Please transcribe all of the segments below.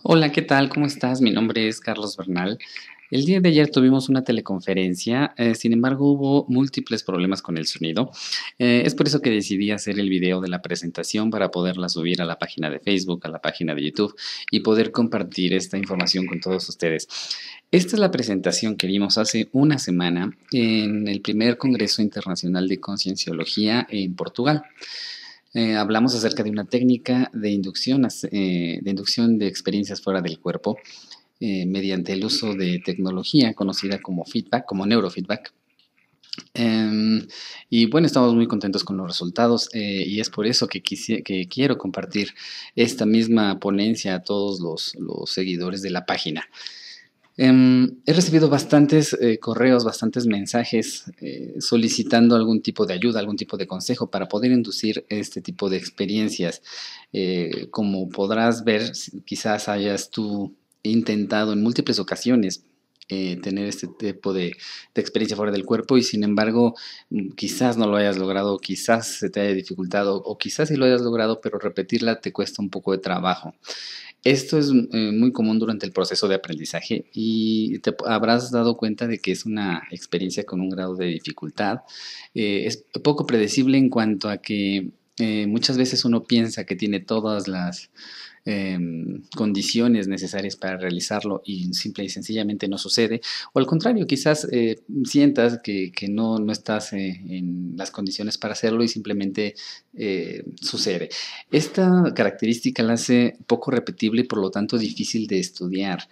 Hola, ¿qué tal? ¿Cómo estás? Mi nombre es Carlos Bernal. El día de ayer tuvimos una teleconferencia, sin embargo hubo múltiples problemas con el sonido. Es por eso que decidí hacer el video de la presentación para poderla subir a la página de Facebook, a la página de YouTube y poder compartir esta información con todos ustedes. Esta es la presentación que vimos hace una semana en el primer Congreso Internacional de Concienciología en Portugal. Hablamos acerca de una técnica de inducción de experiencias fuera del cuerpo mediante el uso de tecnología conocida como feedback, como neurofeedback. Y bueno, estamos muy contentos con los resultados y es por eso que quiero compartir esta misma ponencia a todos los seguidores de la página. He recibido bastantes correos, bastantes mensajes solicitando algún tipo de ayuda, algún tipo de consejo para poder inducir este tipo de experiencias. Como podrás ver, quizás hayas tú intentado en múltiples ocasiones tener este tipo de experiencia fuera del cuerpo y sin embargo quizás no lo hayas logrado, quizás se te haya dificultado o quizás sí lo hayas logrado, pero repetirla te cuesta un poco de trabajo. Esto es muy común durante el proceso de aprendizaje y te habrás dado cuenta de que es una experiencia con un grado de dificultad. Es poco predecible en cuanto a que muchas veces uno piensa que tiene todas las condiciones necesarias para realizarlo y simple y sencillamente no sucede. O al contrario, quizás sientas que no estás en las condiciones para hacerlo y simplemente sucede. Esta característica la hace poco repetible y por lo tanto difícil de estudiar.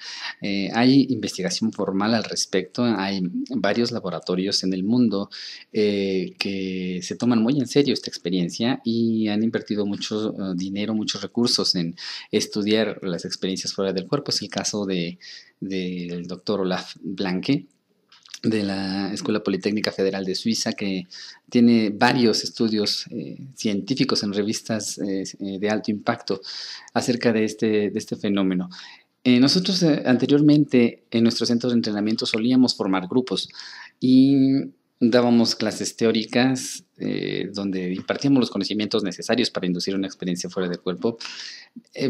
Hay investigación formal al respecto, hay varios laboratorios en el mundo que se toman muy en serio esta experiencia y han invertido mucho dinero, muchos recursos en estudiar las experiencias fuera del cuerpo. Es el caso del doctor Olaf Blanke, de la Escuela Politécnica Federal de Suiza, que tiene varios estudios científicos en revistas de alto impacto acerca de este fenómeno. Nosotros anteriormente en nuestros centros de entrenamiento solíamos formar grupos y dábamos clases teóricas donde impartíamos los conocimientos necesarios para inducir una experiencia fuera del cuerpo,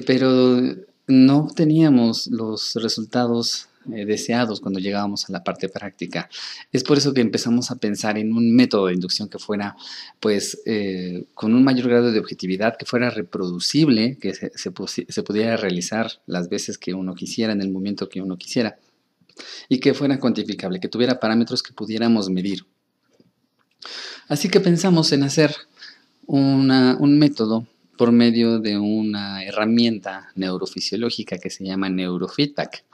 pero no obteníamos los resultados deseados cuando llegábamos a la parte práctica. Es por eso que empezamos a pensar en un método de inducción que fuera, pues, con un mayor grado de objetividad, que fuera reproducible, que se pudiera realizar las veces que uno quisiera, en el momento que uno quisiera, y que fuera cuantificable, que tuviera parámetros que pudiéramos medir. Así que pensamos en hacer un método por medio de una herramienta neurofisiológica que se llama neurofeedback.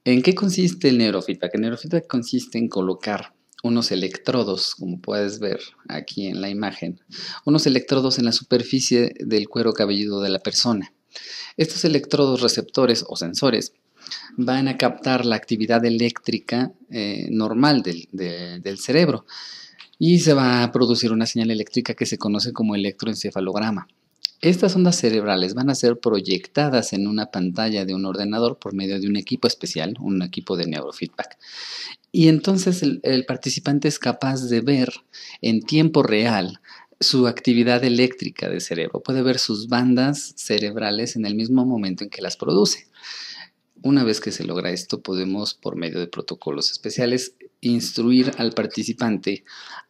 ¿En qué consiste el neurofeedback? El neurofeedback consiste en colocar unos electrodos, como puedes ver aquí en la imagen, unos electrodos en la superficie del cuero cabelludo de la persona. Estos electrodos receptores o sensores van a captar la actividad eléctrica normal del cerebro y se va a producir una señal eléctrica que se conoce como electroencefalograma. Estas ondas cerebrales van a ser proyectadas en una pantalla de un ordenador por medio de un equipo especial, un equipo de neurofeedback. Y entonces el participante es capaz de ver en tiempo real su actividad eléctrica del cerebro. Puede ver sus bandas cerebrales en el mismo momento en que las produce. Una vez que se logra esto, podemos, por medio de protocolos especiales, instruir al participante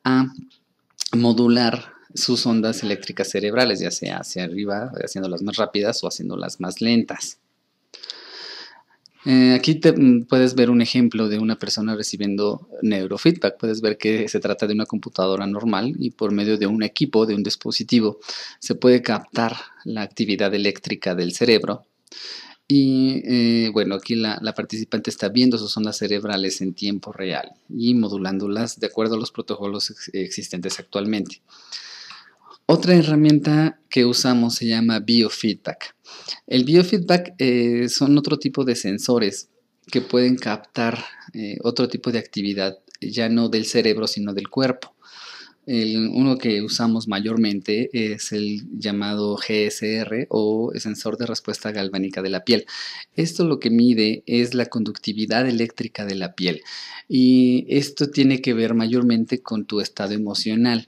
a modular sus ondas eléctricas cerebrales, ya sea hacia arriba, haciéndolas más rápidas o haciéndolas más lentas. Aquí puedes ver un ejemplo de una persona recibiendo neurofeedback. Puedes ver que se trata de una computadora normal y por medio de un equipo, de un dispositivo, se puede captar la actividad eléctrica del cerebro. Y bueno, aquí la participante está viendo sus ondas cerebrales en tiempo real y modulándolas de acuerdo a los protocolos existentes actualmente. Otra herramienta que usamos se llama biofeedback. El biofeedback son otro tipo de sensores que pueden captar otro tipo de actividad, ya no del cerebro, sino del cuerpo. Uno que usamos mayormente es el llamado GSR o sensor de respuesta galvánica de la piel. Esto lo que mide es la conductividad eléctrica de la piel y esto tiene que ver mayormente con tu estado emocional.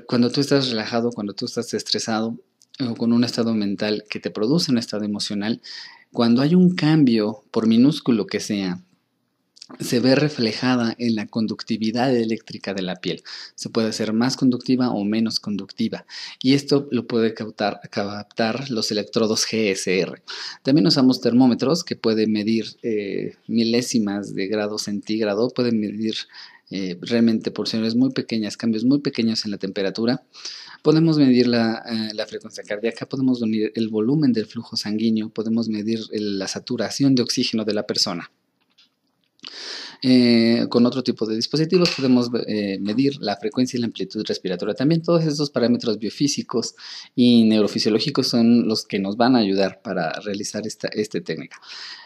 Cuando tú estás relajado, cuando tú estás estresado, o con un estado mental que te produce un estado emocional, cuando hay un cambio, por minúsculo que sea, se ve reflejada en la conductividad eléctrica de la piel. Se puede hacer más conductiva o menos conductiva. Y esto lo puede captar los electrodos GSR. También usamos termómetros que pueden medir milésimas de grado centígrado, pueden medir realmente porciones muy pequeñas, cambios muy pequeños en la temperatura. Podemos medir la frecuencia cardíaca, podemos medir el volumen del flujo sanguíneo, podemos medir la saturación de oxígeno de la persona. Con otro tipo de dispositivos podemos medir la frecuencia y la amplitud respiratoria. También todos estos parámetros biofísicos y neurofisiológicos son los que nos van a ayudar para realizar esta técnica.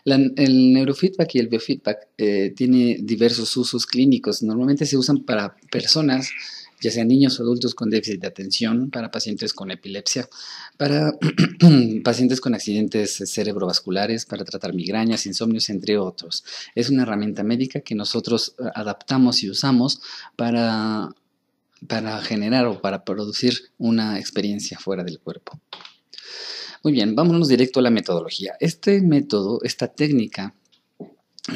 El neurofeedback y el biofeedback tiene diversos usos clínicos. Normalmente se usan para personas, ya sean niños o adultos con déficit de atención, para pacientes con epilepsia, para pacientes con accidentes cerebrovasculares, para tratar migrañas, insomnios, entre otros. Es una herramienta médica que nosotros adaptamos y usamos para generar o para producir una experiencia fuera del cuerpo. Muy bien, vámonos directo a la metodología. Este método, esta técnica,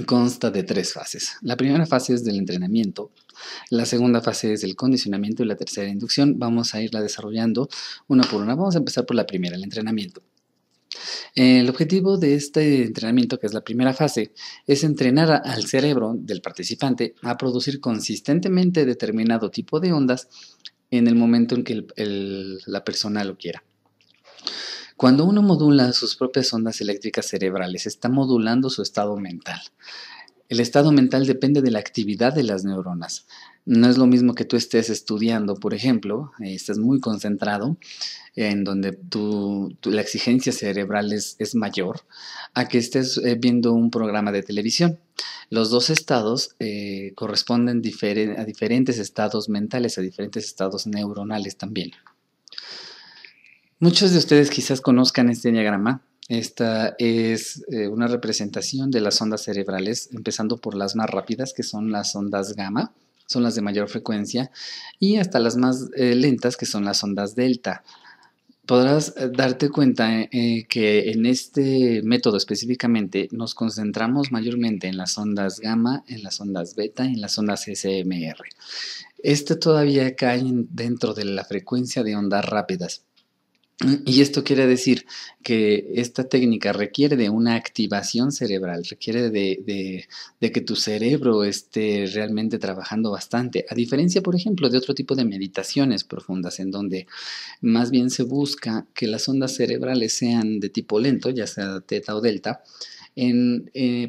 consta de 3 fases. La primera fase es del entrenamiento, la segunda fase es del condicionamiento y la tercera inducción. Vamos a irla desarrollando una por una. Vamos a empezar por la primera, el entrenamiento. El objetivo de este entrenamiento, que es la primera fase, es entrenar al cerebro del participante a producir consistentemente determinado tipo de ondas en el momento en que la persona lo quiera. Cuando uno modula sus propias ondas eléctricas cerebrales, está modulando su estado mental. El estado mental depende de la actividad de las neuronas. No es lo mismo que tú estés estudiando, por ejemplo, estás muy concentrado, en donde la exigencia cerebral es mayor, a que estés viendo un programa de televisión. Los dos estados corresponden a diferentes estados mentales, a diferentes estados neuronales también. Muchos de ustedes quizás conozcan este diagrama. Esta es una representación de las ondas cerebrales, empezando por las más rápidas, que son las ondas gamma, son las de mayor frecuencia, y hasta las más lentas, que son las ondas delta. Podrás darte cuenta que en este método específicamente nos concentramos mayormente en las ondas gamma, en las ondas beta y en las ondas SMR. Todavía cae dentro de la frecuencia de ondas rápidas. Y esto quiere decir que esta técnica requiere de una activación cerebral, requiere de que tu cerebro esté realmente trabajando bastante, a diferencia, por ejemplo, de otro tipo de meditaciones profundas, en donde más bien se busca que las ondas cerebrales sean de tipo lento, ya sea teta o delta.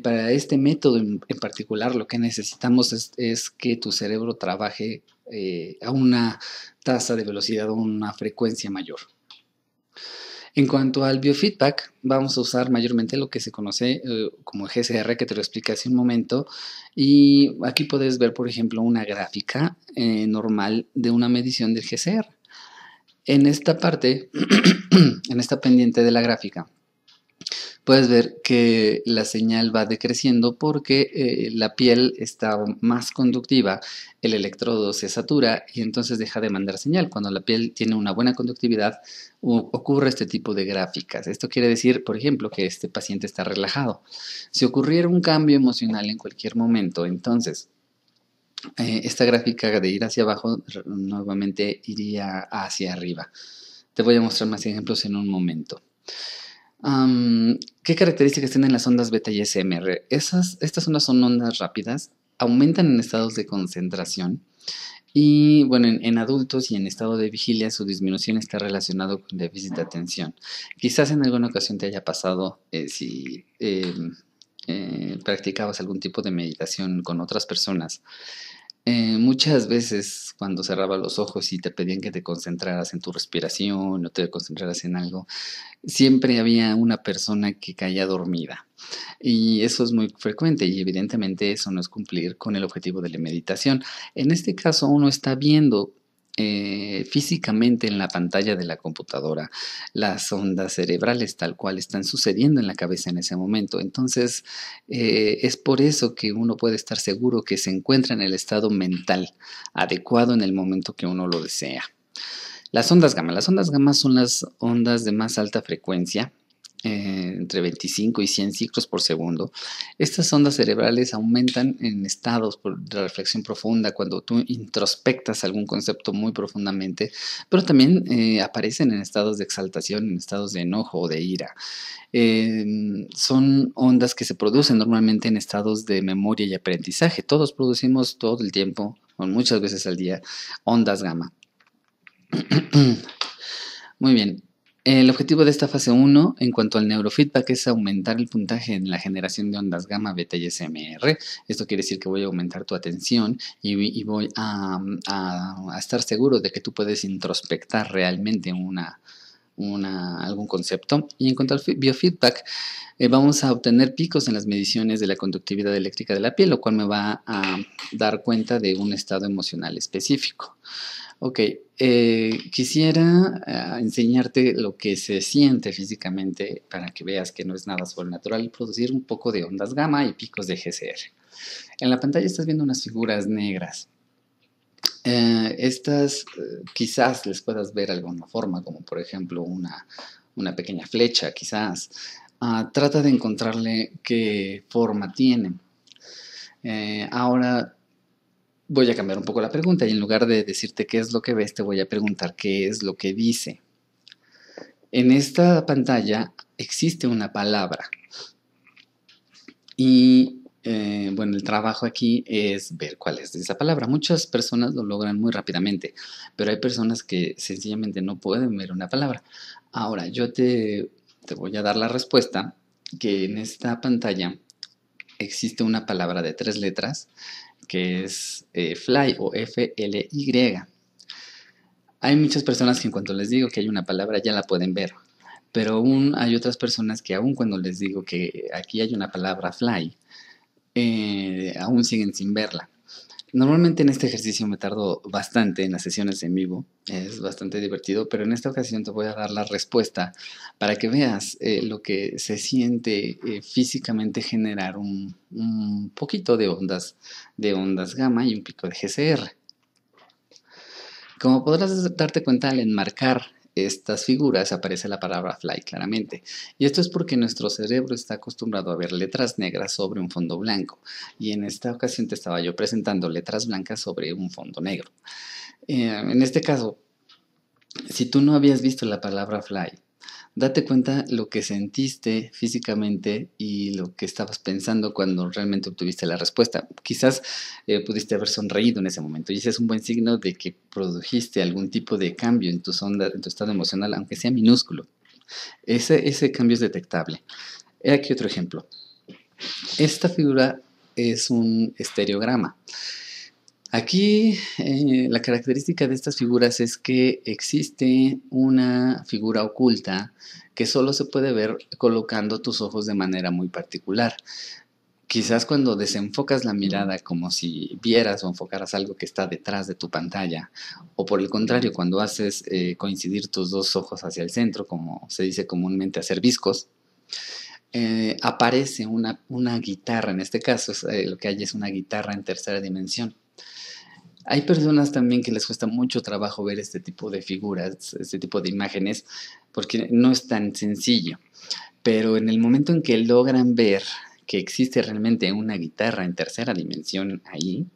Para este método en particular, lo que necesitamos es que tu cerebro trabaje a una tasa de velocidad o una frecuencia mayor. En cuanto al biofeedback, vamos a usar mayormente lo que se conoce como GSR, que te lo expliqué hace un momento. Y aquí puedes ver, por ejemplo, una gráfica normal de una medición del GSR. En esta parte, en esta pendiente de la gráfica, puedes ver que la señal va decreciendo porque la piel está más conductiva, el electrodo se satura y entonces deja de mandar señal. Cuando la piel tiene una buena conductividad, ocurre este tipo de gráficas. Esto quiere decir, por ejemplo, que este paciente está relajado. Si ocurriera un cambio emocional en cualquier momento, entonces esta gráfica de ir hacia abajo nuevamente iría hacia arriba. Te voy a mostrar más ejemplos en un momento. ¿Qué características tienen las ondas beta y SMR? Estas ondas son ondas rápidas, aumentan en estados de concentración y, bueno, en adultos y en estado de vigilia su disminución está relacionado con déficit de atención. Quizás en alguna ocasión te haya pasado si practicabas algún tipo de meditación con otras personas. Muchas veces cuando cerraba los ojos y te pedían que te concentraras en tu respiración o te concentraras en algo, siempre había una persona que caía dormida. Y eso es muy frecuente y evidentemente eso no es cumplir con el objetivo de la meditación. En este caso uno está viendo físicamente en la pantalla de la computadora las ondas cerebrales tal cual están sucediendo en la cabeza en ese momento. Entonces es por eso que uno puede estar seguro que se encuentra en el estado mental adecuado en el momento que uno lo desea. Las ondas gamma son las ondas de más alta frecuencia, entre 25 y 100 ciclos por segundo. Estas ondas cerebrales aumentan en estados de reflexión profunda cuando tú introspectas algún concepto muy profundamente, pero también aparecen en estados de exaltación, en estados de enojo o de ira. Son ondas que se producen normalmente en estados de memoria y aprendizaje. Todos producimos todo el tiempo, o muchas veces al día, ondas gamma. Muy bien. El objetivo de esta fase 1 en cuanto al neurofeedback es aumentar el puntaje en la generación de ondas gamma, beta y SMR. Esto quiere decir que voy a aumentar tu atención y voy a estar seguro de que tú puedes introspectar realmente algún concepto. Y en cuanto al biofeedback, vamos a obtener picos en las mediciones de la conductividad eléctrica de la piel, lo cual me va a dar cuenta de un estado emocional específico. Ok, quisiera enseñarte lo que se siente físicamente para que veas que no es nada sobrenatural y producir un poco de ondas gamma y picos de GCR. En la pantalla estás viendo unas figuras negras. Estas quizás les puedas ver alguna forma, como por ejemplo una pequeña flecha, quizás. Trata de encontrarle qué forma tienen. Ahora voy a cambiar un poco la pregunta y en lugar de decirte qué es lo que ves, te voy a preguntar qué es lo que dice. En esta pantalla existe una palabra y bueno, el trabajo aquí es ver cuál es esa palabra. Muchas personas lo logran muy rápidamente, pero hay personas que sencillamente no pueden ver una palabra. Ahora, yo te voy a dar la respuesta que en esta pantalla existe una palabra de 3 letras que es fly o F-L-Y. Hay muchas personas que en cuanto les digo que hay una palabra ya la pueden ver, pero aún hay otras personas que aún cuando les digo que aquí hay una palabra fly, aún siguen sin verla. Normalmente en este ejercicio me tardo bastante en las sesiones en vivo, es bastante divertido, pero en esta ocasión te voy a dar la respuesta para que veas lo que se siente físicamente generar un poquito de ondas gamma y un pico de GCR. Como podrás darte cuenta al enmarcar estas figuras aparece la palabra fly claramente. Y esto es porque nuestro cerebro está acostumbrado a ver letras negras sobre un fondo blanco. Y en esta ocasión te estaba yo presentando letras blancas sobre un fondo negro. En este caso, si tú no habías visto la palabra fly, date cuenta lo que sentiste físicamente y lo que estabas pensando cuando realmente obtuviste la respuesta. Quizás pudiste haber sonreído en ese momento y ese es un buen signo de que produjiste algún tipo de cambio en tu estado emocional, aunque sea minúsculo. Ese cambio es detectable. He aquí otro ejemplo. Esta figura es un estereograma. Aquí la característica de estas figuras es que existe una figura oculta que solo se puede ver colocando tus ojos de manera muy particular. Quizás cuando desenfocas la mirada como si vieras o enfocaras algo que está detrás de tu pantalla, o por el contrario, cuando haces coincidir tus dos ojos hacia el centro, como se dice comúnmente hacer viscos, aparece una guitarra. En este caso lo que hay es una guitarra en tercera dimensión. Hay personas también que les cuesta mucho trabajo ver este tipo de figuras, este tipo de imágenes, porque no es tan sencillo. Pero en el momento en que logran ver que existe realmente una guitarra en tercera dimensión ahí,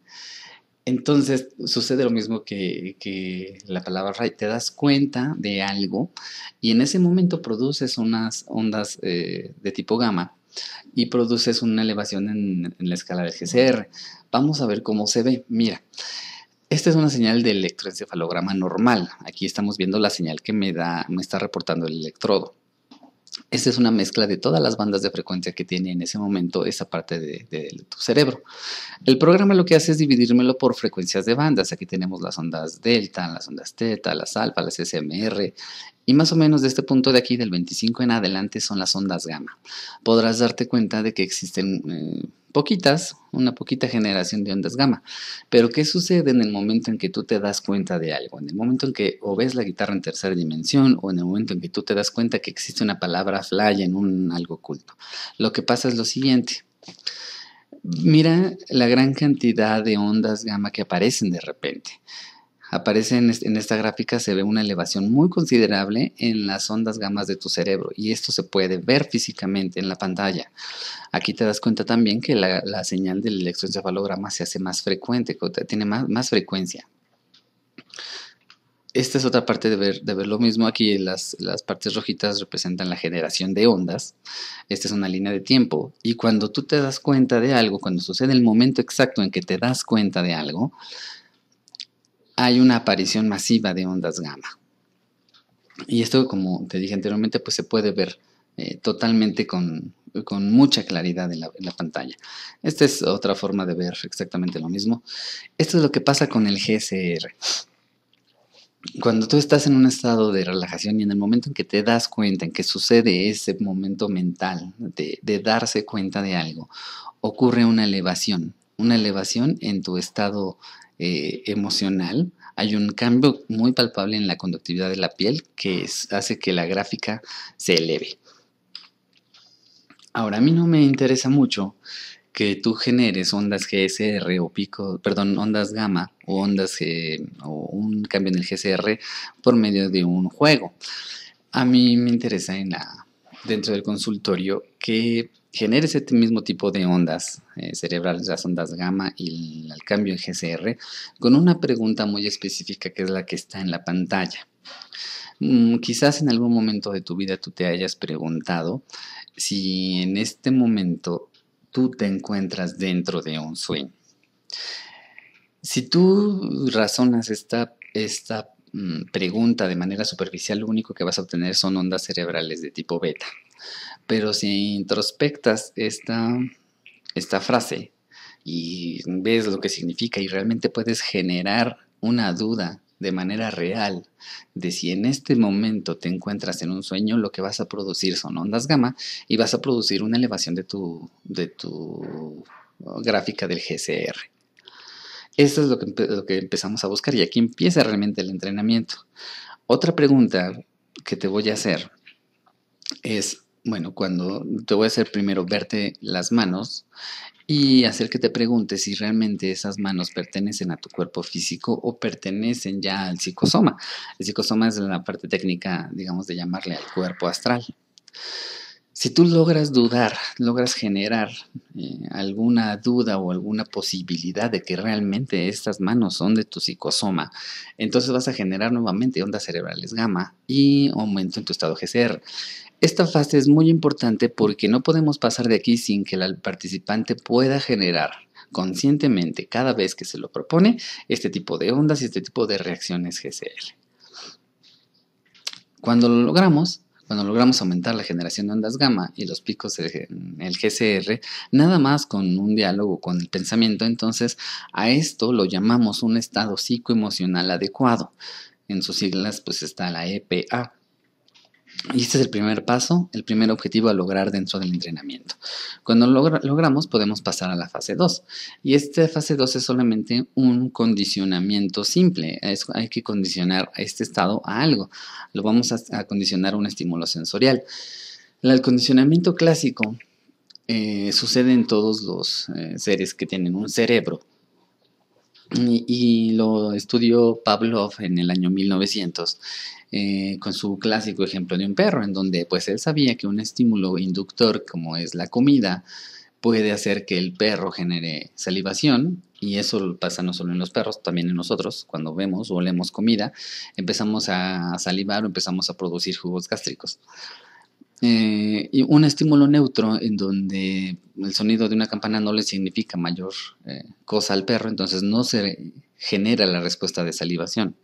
entonces sucede lo mismo que la palabra fly. Te das cuenta de algo y en ese momento produces unas ondas de tipo gamma y produces una elevación en la escala del GCR. Vamos a ver cómo se ve. Mira. Esta es una señal de electroencefalograma normal. Aquí estamos viendo la señal que me está reportando el electrodo. Esta es una mezcla de todas las bandas de frecuencia que tiene en ese momento esa parte de tu cerebro. El programa lo que hace es dividírmelo por frecuencias de bandas. Aquí tenemos las ondas delta, las ondas teta, las alfa, las SMR. Y más o menos de este punto de aquí, del 25 en adelante, son las ondas gamma. Podrás darte cuenta de que existen una poquita generación de ondas gamma. Pero ¿qué sucede en el momento en que tú te das cuenta de algo? En el momento en que o ves la guitarra en tercera dimensión o en el momento en que tú te das cuenta que existe una palabra fly en algo oculto. Lo que pasa es lo siguiente. Mira la gran cantidad de ondas gamma que aparecen de repente. aparece en esta gráfica, se ve una elevación muy considerable en las ondas gamas de tu cerebro y esto se puede ver físicamente en la pantalla. Aquí te das cuenta también que la señal del electroencefalograma se hace más frecuente, tiene más frecuencia. Esta es otra parte de ver lo mismo. Aquí las partes rojitas representan la generación de ondas. Esta es una línea de tiempo. Y cuando tú te das cuenta de algo, cuando sucede el momento exacto en que te das cuenta de algo, hay una aparición masiva de ondas gamma. Y esto, como te dije anteriormente, pues se puede ver totalmente con mucha claridad en la pantalla. Esta es otra forma de ver exactamente lo mismo. Esto es lo que pasa con el GSR. Cuando tú estás en un estado de relajación y en el momento en que te das cuenta, en que sucede ese momento mental de darse cuenta de algo, ocurre una elevación en tu estado emocional. Hay un cambio muy palpable en la conductividad de la piel que hace que la gráfica se eleve. Ahora, a mí no me interesa mucho que tú generes ondas GSR ondas gamma o o un cambio en el GSR por medio de un juego. A mí me interesa dentro del consultorio que generes este mismo tipo de ondas cerebrales, las ondas gamma y el cambio en GSR, con una pregunta muy específica que es la que está en la pantalla. Quizás en algún momento de tu vida tú te hayas preguntado si en este momento tú te encuentras dentro de un sueño. Si tú razonas esta pregunta de manera superficial, lo único que vas a obtener son ondas cerebrales de tipo beta. Pero si introspectas esta frase y ves lo que significa y realmente puedes generar una duda de manera real de si en este momento te encuentras en un sueño, lo que vas a producir son ondas gamma y vas a producir una elevación de tu gráfica del GSR. Esto es lo que empezamos a buscar y aquí empieza realmente el entrenamiento. Otra pregunta que te voy a hacer es, bueno, cuando te voy a hacer primero verte las manos y hacer que te preguntes si realmente esas manos pertenecen a tu cuerpo físico o pertenecen ya al psicosoma. El psicosoma es la parte técnica, digamos, de llamarle al cuerpo astral. Si tú logras dudar, logras generar alguna duda o alguna posibilidad de que realmente estas manos son de tu psicosoma, entonces vas a generar nuevamente ondas cerebrales gamma y aumento en tu estado GCR. Esta fase es muy importante porque no podemos pasar de aquí sin que el participante pueda generar conscientemente cada vez que se lo propone este tipo de ondas y este tipo de reacciones GCL. Cuando logramos aumentar la generación de ondas gamma y los picos en el GCR, nada más con un diálogo con el pensamiento, entonces a esto lo llamamos un estado psicoemocional adecuado. En sus siglas pues está la EPA. Y este es el primer paso, el primer objetivo a lograr dentro del entrenamiento. Cuando logramos podemos pasar a la fase 2. Y esta fase 2 es solamente un condicionamiento simple. Hay que condicionar a este estado a algo. Lo vamos a condicionar a un estímulo sensorial. El condicionamiento clásico sucede en todos los seres que tienen un cerebro. Y lo estudió Pavlov en el año 1900 con su clásico ejemplo de un perro, en donde pues él sabía que un estímulo inductor como es la comida puede hacer que el perro genere salivación y eso pasa no solo en los perros, también en nosotros. Cuando vemos o olemos comida empezamos a salivar o empezamos a producir jugos gástricos. Y un estímulo neutro en donde el sonido de una campana no le significa mayor cosa al perro, entonces no se genera la respuesta de salivación.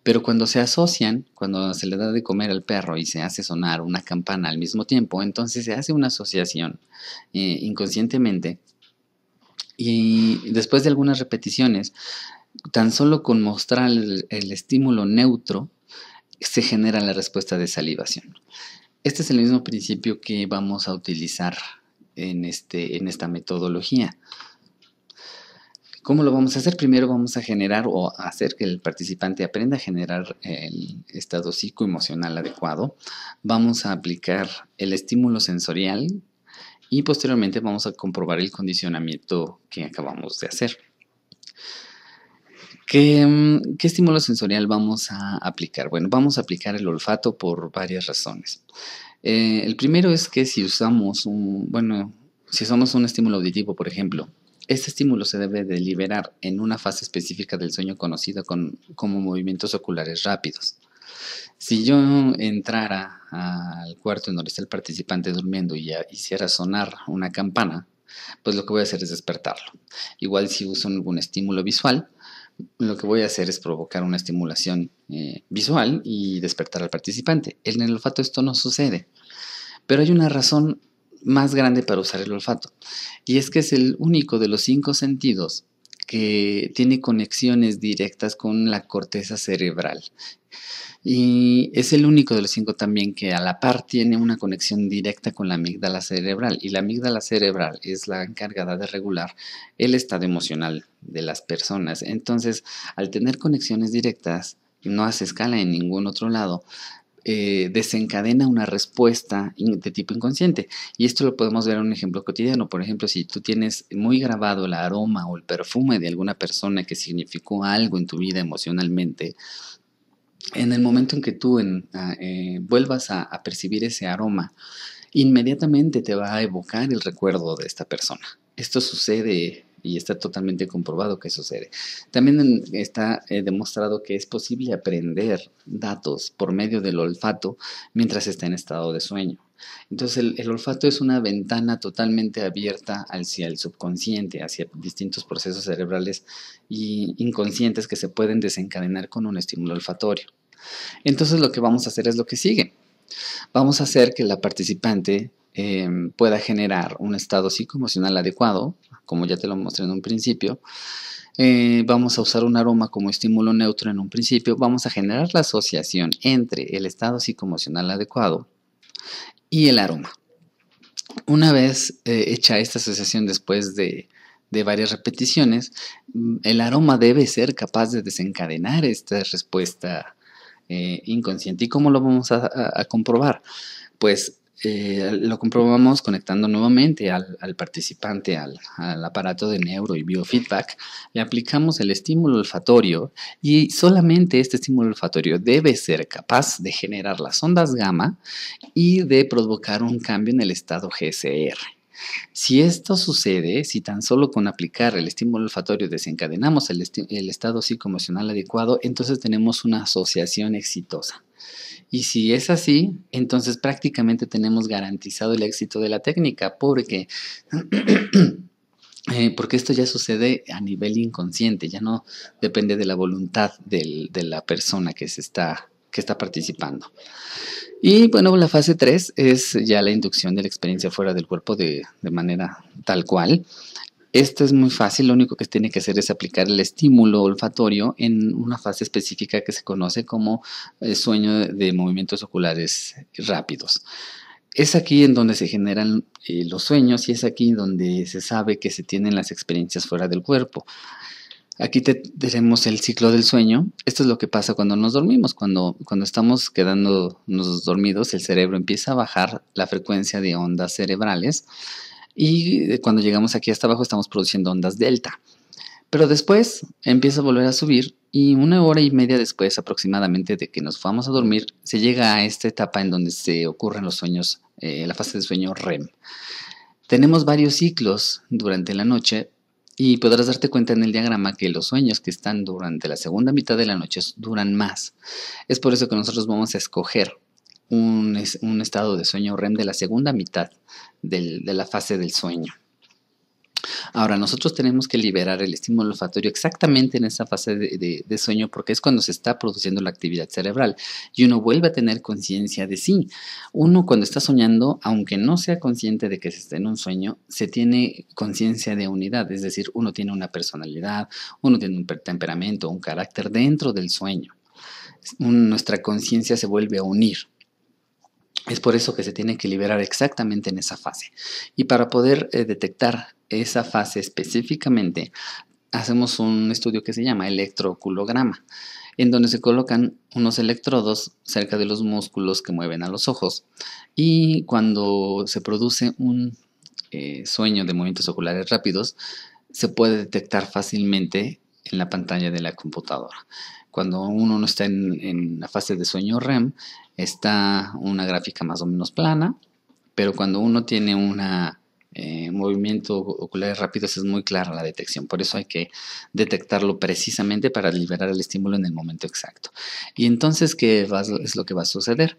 Pero cuando se asocian, cuando se le da de comer al perro y se hace sonar una campana al mismo tiempo, entonces se hace una asociación inconscientemente y después de algunas repeticiones, tan solo con mostrar el estímulo neutro, se genera la respuesta de salivación. Este es el mismo principio que vamos a utilizar en esta metodología. ¿Cómo lo vamos a hacer? Primero vamos a generar o hacer que el participante aprenda a generar el estado psicoemocional adecuado. Vamos a aplicar el estímulo sensorial y posteriormente vamos a comprobar el condicionamiento que acabamos de hacer. ¿Qué estímulo sensorial vamos a aplicar? Bueno, vamos a aplicar el olfato por varias razones. El primero es que si usamos un estímulo auditivo, por ejemplo, este estímulo se debe de liberar en una fase específica del sueño conocida como movimientos oculares rápidos. Si yo entrara al cuarto en donde está el participante durmiendo y ya hiciera sonar una campana, pues lo que voy a hacer es despertarlo. Igual si uso algún estímulo visual, lo que voy a hacer es provocar una estimulación visual y despertar al participante. En el olfato esto no sucede, pero hay una razón más grande para usar el olfato, y es que es el único de los 5 sentidos que tiene conexiones directas con la corteza cerebral. Y es el único de los 5 también que a la par tiene una conexión directa con la amígdala cerebral. Y la amígdala cerebral es la encargada de regular el estado emocional de las personas. Entonces, al tener conexiones directas, no hace escala en ningún otro lado, desencadena una respuesta de tipo inconsciente. Y esto lo podemos ver en un ejemplo cotidiano. Por ejemplo, si tú tienes muy grabado el aroma o el perfume de alguna persona que significó algo en tu vida emocionalmente, en el momento en que tú vuelvas a percibir ese aroma, inmediatamente te va a evocar el recuerdo de esta persona. Esto sucede y está totalmente comprobado que sucede. También está demostrado que es posible aprender datos por medio del olfato mientras está en estado de sueño. Entonces el olfato es una ventana totalmente abierta hacia el subconsciente, hacia distintos procesos cerebrales y inconscientes que se pueden desencadenar con un estímulo olfatorio. Entonces lo que vamos a hacer es lo que sigue. Vamos a hacer que la participante pueda generar un estado psicoemocional adecuado, como ya te lo mostré en un principio. Vamos a usar un aroma como estímulo neutro en un principio. Vamos a generar la asociación entre el estado psicoemocional adecuado y el aroma. Una vez hecha esta asociación después de varias repeticiones, el aroma debe ser capaz de desencadenar esta respuesta inconsciente. ¿Y cómo lo vamos a comprobar? Pues lo comprobamos conectando nuevamente al participante al aparato de neuro y biofeedback. Le aplicamos el estímulo olfatorio y solamente este estímulo olfatorio debe ser capaz de generar las ondas gamma y de provocar un cambio en el estado GSR. Si esto sucede, si tan solo con aplicar el estímulo olfatorio desencadenamos el estado psicoemocional adecuado, entonces tenemos una asociación exitosa. Y si es así, entonces prácticamente tenemos garantizado el éxito de la técnica, porque esto ya sucede a nivel inconsciente, ya no depende de la voluntad de la persona que está participando. Y bueno, la fase 3 es ya la inducción de la experiencia fuera del cuerpo de manera tal cual. Esto es muy fácil, lo único que tiene que hacer es aplicar el estímulo olfatorio en una fase específica que se conoce como sueño de movimientos oculares rápidos. Es aquí en donde se generan los sueños y es aquí donde se sabe que se tienen las experiencias fuera del cuerpo. Aquí tenemos el ciclo del sueño. Esto es lo que pasa cuando nos dormimos. Cuando estamos quedándonos dormidos, el cerebro empieza a bajar la frecuencia de ondas cerebrales y cuando llegamos aquí hasta abajo estamos produciendo ondas delta. Pero después empieza a volver a subir y 1 hora y media después aproximadamente de que nos vamos a dormir, se llega a esta etapa en donde se ocurren los sueños, la fase de sueño REM. Tenemos varios ciclos durante la noche. Y podrás darte cuenta en el diagrama que los sueños que están durante la segunda mitad de la noche duran más. Es por eso que nosotros vamos a escoger un estado de sueño REM de la segunda mitad de la fase del sueño. Ahora, nosotros tenemos que liberar el estímulo olfatorio exactamente en esa fase de sueño porque es cuando se está produciendo la actividad cerebral y uno vuelve a tener conciencia de sí. Uno cuando está soñando, aunque no sea consciente de que se está en un sueño, se tiene conciencia de unidad, es decir, uno tiene una personalidad, uno tiene un temperamento, un carácter dentro del sueño. Nuestra conciencia se vuelve a unir. Es por eso que se tiene que liberar exactamente en esa fase. Y para poder detectar esa fase específicamente, hacemos un estudio que se llama electroculograma, en donde se colocan unos electrodos cerca de los músculos que mueven a los ojos y cuando se produce un sueño de movimientos oculares rápidos, se puede detectar fácilmente en la pantalla de la computadora. Cuando uno no está en la fase de sueño REM, está una gráfica más o menos plana, pero cuando uno tiene una movimiento ocular rápido es muy clara la detección. Por eso hay que detectarlo precisamente para liberar el estímulo en el momento exacto. Y entonces, es lo que va a suceder?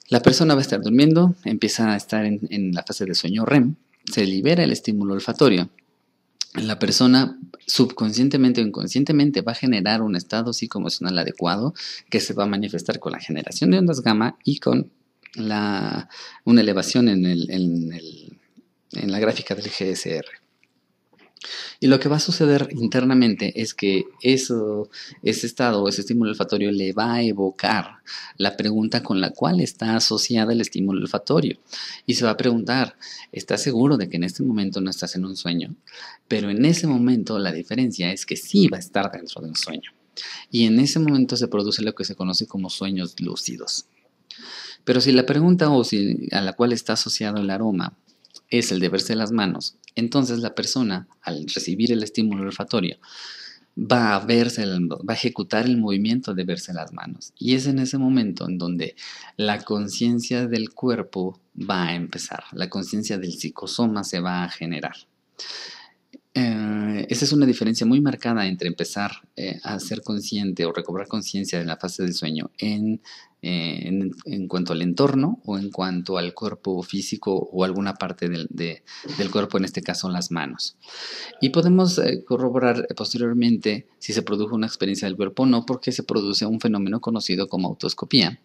La persona va a estar durmiendo, empieza a estar en la fase de sueño REM, se libera el estímulo olfatorio. La persona subconscientemente o inconscientemente va a generar un estado psicoemocional adecuado que se va a manifestar con la generación de ondas gamma y con una elevación en la gráfica del GSR. Y lo que va a suceder internamente es que ese estado o ese estímulo olfatorio le va a evocar la pregunta con la cual está asociada el estímulo olfatorio. Y se va a preguntar, ¿estás seguro de que en este momento no estás en un sueño? Pero en ese momento la diferencia es que sí va a estar dentro de un sueño. Y en ese momento se produce lo que se conoce como sueños lúcidos. Pero si la pregunta a la cual está asociado el aroma es el de verse las manos, entonces la persona, al recibir el estímulo olfatorio, va a ejecutar el movimiento de verse las manos. Y es en ese momento en donde la conciencia del cuerpo va a empezar, la conciencia del psicosoma se va a generar. Esa es una diferencia muy marcada entre empezar a ser consciente o recobrar conciencia de la fase del sueño en cuanto al entorno o en cuanto al cuerpo físico o alguna parte del cuerpo, en este caso las manos. Y podemos corroborar posteriormente si se produjo una experiencia del cuerpo o no, porque se produce un fenómeno conocido como autoscopía,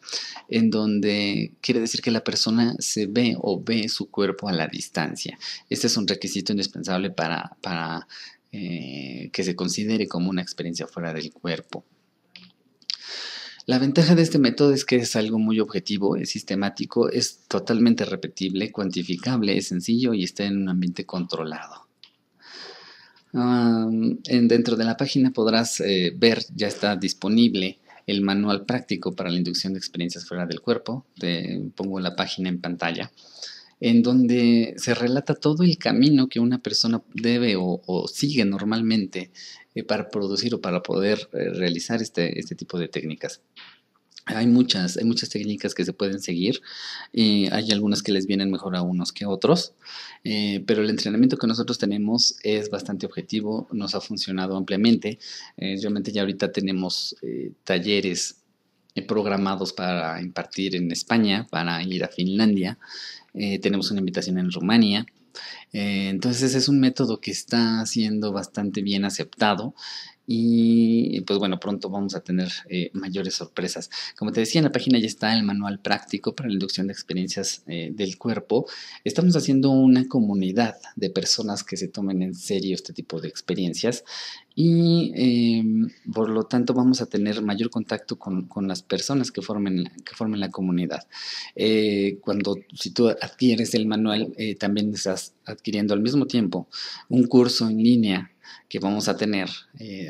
en donde quiere decir que la persona se ve o ve su cuerpo a la distancia. Este es un requisito indispensable para que se considere como una experiencia fuera del cuerpo. La ventaja de este método es que es algo muy objetivo, es sistemático, es totalmente repetible, cuantificable, es sencillo y está en un ambiente controlado. Dentro de la página podrás ver, ya está disponible el manual práctico para la inducción de experiencias fuera del cuerpo. Te pongo la página en pantalla, en donde se relata todo el camino que una persona debe o sigue normalmente para producir o para poder realizar este tipo de técnicas. Hay muchas técnicas que se pueden seguir, hay algunas que les vienen mejor a unos que a otros, pero el entrenamiento que nosotros tenemos es bastante objetivo, nos ha funcionado ampliamente. Realmente ya ahorita tenemos talleres programados para impartir en España, para ir a Finlandia, tenemos una invitación en Rumania. Entonces es un método que está siendo bastante bien aceptado y pues bueno, pronto vamos a tener mayores sorpresas. Como te decía, en la página ya está el manual práctico para la inducción de experiencias del cuerpo. Estamos haciendo una comunidad de personas que se tomen en serio este tipo de experiencias y por lo tanto vamos a tener mayor contacto con las personas que formen la comunidad. Si tú adquieres el manual, también estás adquiriendo al mismo tiempo un curso en línea que vamos a tener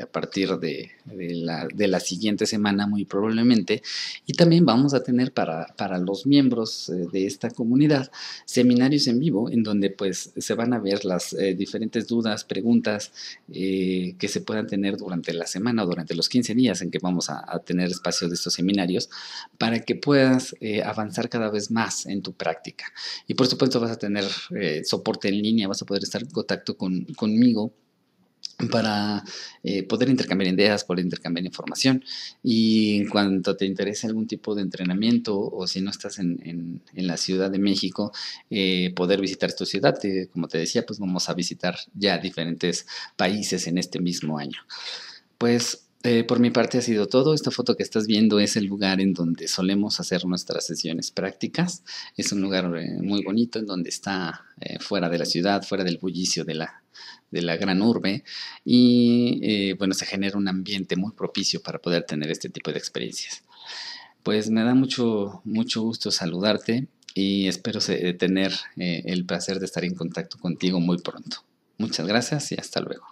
a partir de la siguiente semana muy probablemente, y también vamos a tener para los miembros de esta comunidad seminarios en vivo en donde pues se van a ver las diferentes dudas, preguntas que se puedan tener durante la semana o durante los 15 días en que vamos a tener espacios de estos seminarios para que puedas avanzar cada vez más en tu práctica. Y por supuesto vas a tener soporte en línea, vas a poder estar en contacto conmigo para poder intercambiar ideas, poder intercambiar información. Y en cuanto te interese algún tipo de entrenamiento o si no estás en la Ciudad de México, poder visitar tu ciudad. Como te decía, pues vamos a visitar ya diferentes países en este mismo año. Pues por mi parte ha sido todo. Esta foto que estás viendo es el lugar en donde solemos hacer nuestras sesiones prácticas. Es un lugar muy bonito en donde está fuera de la ciudad, fuera del bullicio de la gran urbe, y bueno, se genera un ambiente muy propicio para poder tener este tipo de experiencias. Pues me da mucho gusto saludarte y espero tener el placer de estar en contacto contigo muy pronto. Muchas gracias y hasta luego.